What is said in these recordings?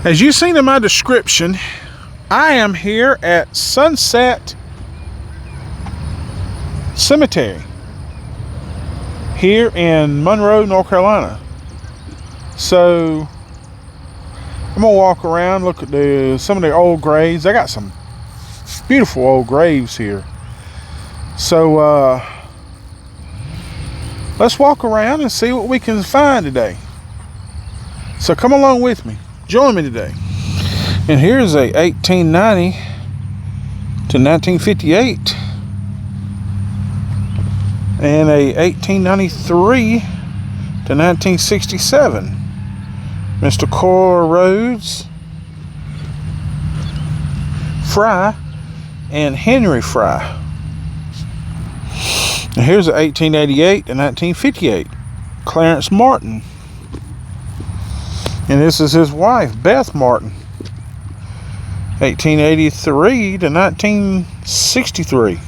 As you've seen in my description, I am here at Sunset Cemetery here in Monroe, North Carolina. So I'm gonna walk around, look at some of the old graves. I got some beautiful old graves here. So let's walk around and see what we can find today. So come along with me. Join me today. And here's a 1890 to 1958 and a 1893 to 1967. Mr. Cora Rhodes Fry and Henry Fry. And here's a 1888 to 1958. Clarence Martin. And this is his wife, Beth Martin. 1883 to 1963.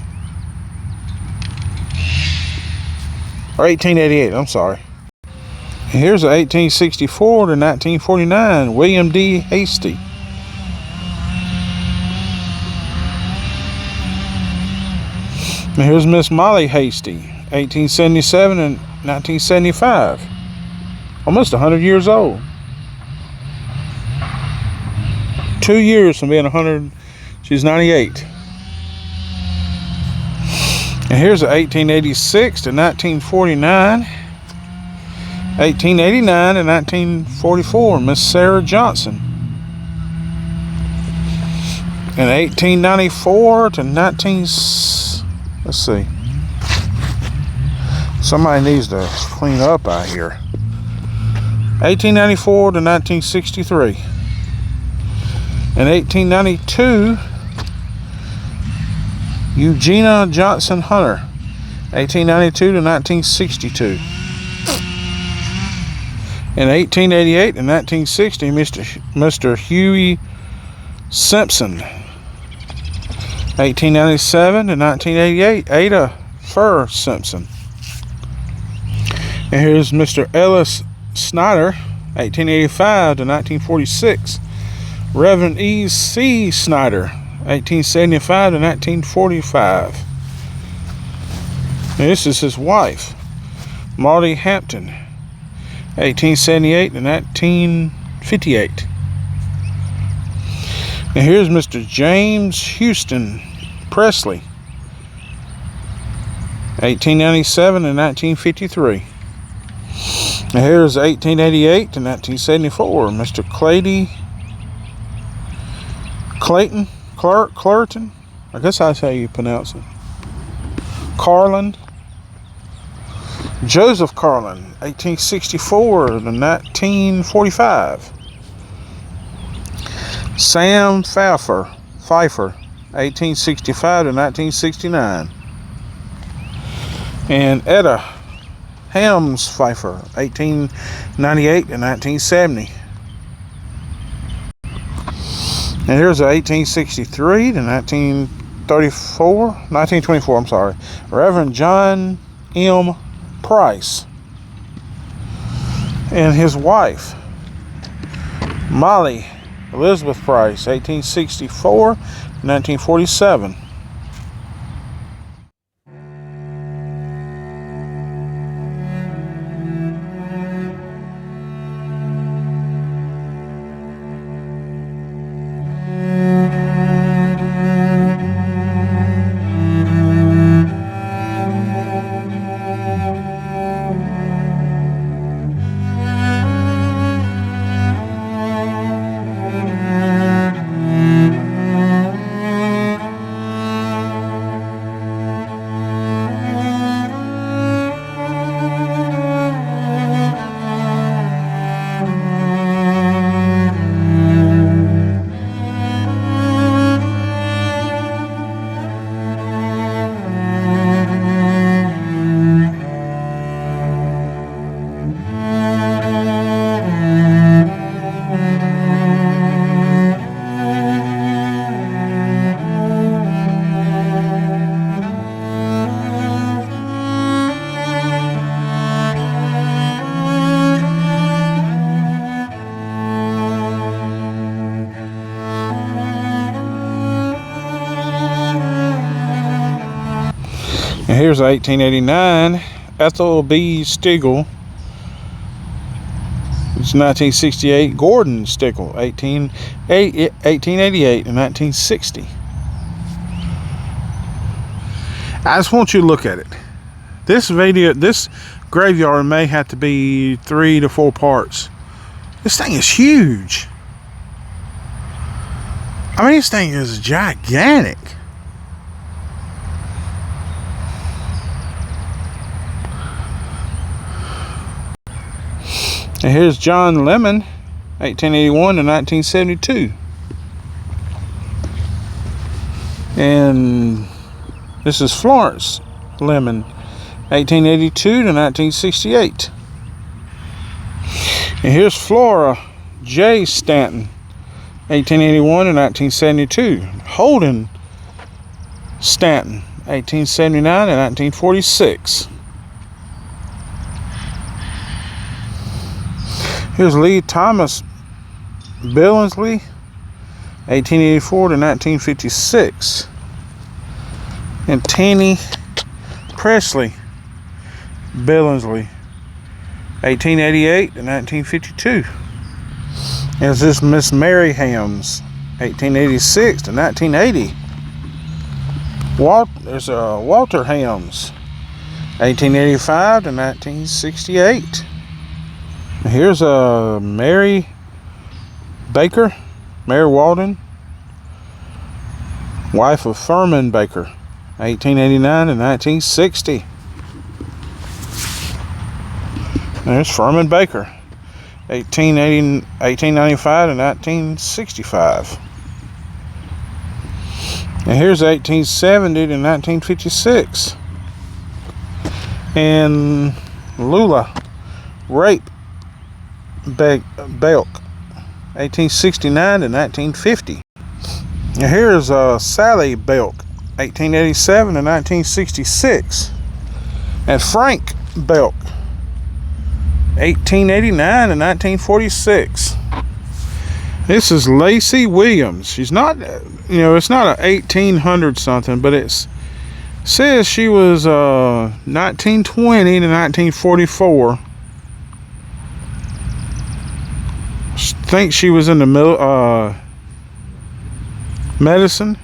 Or 1888, I'm sorry. And here's a 1864 to 1949, William D. Hasty. And here's Miss Molly Hasty, 1877 and 1975. Almost 100 years old. 2 years from being 100, she's 98. And here's a 1886 to 1949, 1889 to 1944, Miss Sarah Johnson. And 1894 to 19, let's see. Somebody needs to clean up out here. 1894 to 1963. In 1892, Eugenia Johnson Hunter, 1892 to 1962. In 1888 and 1960, Mr. Huey Simpson, 1897 to 1988, Ada Furr Simpson. And here's Mr. Ellis Snyder, 1885 to 1946. Reverend E. C. Snyder, 1875 to 1945. And this is his wife, Marty Hampton, 1878 to 1958. And here's Mr. James Houston Presley, 1897 to 1953. And here's 1888 to 1974, Mr. Clayton, I guess that's how you pronounce it. Carlin, Joseph Carlin, 1864 to 1945. Sam Pfeiffer, 1865 to 1969. And Etta Helms Pfeiffer, 1898 to 1970. And here's a 1863 to 1924, I'm sorry. Reverend John M. Price. And his wife, Molly Elizabeth Price, 1864 to 1947. And here's a 1889 Ethel B. Stigl. It's 1968 Gordon Stigl, 1888 and 1960. I just want you to look at it. This graveyard may have to be 3 to 4 parts. This thing is huge. I mean, this thing is gigantic. And here's John Lemon, 1881 to 1972. And this is Florence Lemon, 1882 to 1968. And here's Flora J. Stanton, 1881 to 1972. Holden Stanton, 1879 to 1946. Here's Lee Thomas Billingsley, 1884 to 1956. And Tanny Presley Billingsley, 1888 to 1952. There's this Miss Mary Hams, 1886 to 1980. There's Walter Hams, 1885 to 1968. Here's Mary Baker, Mary Walden, wife of Furman Baker, 1889 to 1960. There's Furman Baker, 1895 to 1965. And here's 1870 to 1956. And Lula Rape Belk, 1869 to 1950. And here's Sally Belk, 1887 to 1966. And Frank Belk, 1889 to 1946. This is Lacey Williams. She's not, it's not a 1800 something, but it says she was 1920 to 1944. I think she was in the medicine,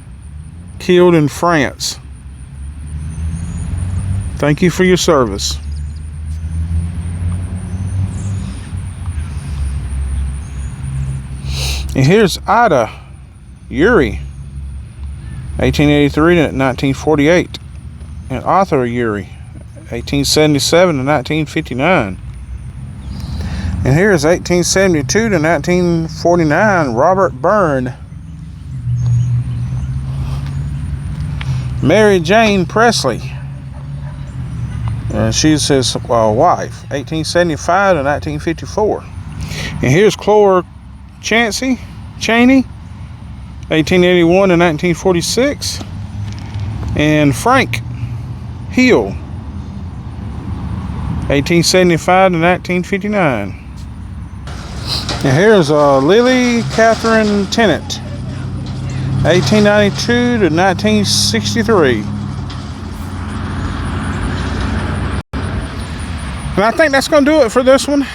killed in France. Thank you for your service. And here's Ida Uri, 1883 to 1948. And Arthur Uri, 1877 to 1959. And here's 1872 to 1949, Robert Byrne. Mary Jane Presley. She's his wife, 1875 to 1954. And here's Clore Cheney, 1881 to 1946. And Frank Hill, 1875 to 1959. And here's Lily Catherine Tennant, 1892 to 1963. And I think that's going to do it for this one.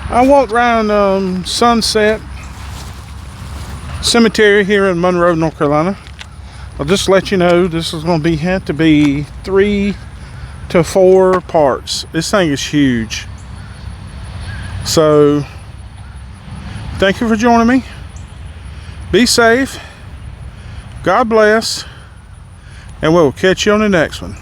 I walked around Sunset Cemetery here in Monroe, North Carolina. I'll just let you know this is going to have to be 3 to 4 parts. This thing is huge. So, thank you for joining me. Be safe. God bless. And we'll catch you on the next one.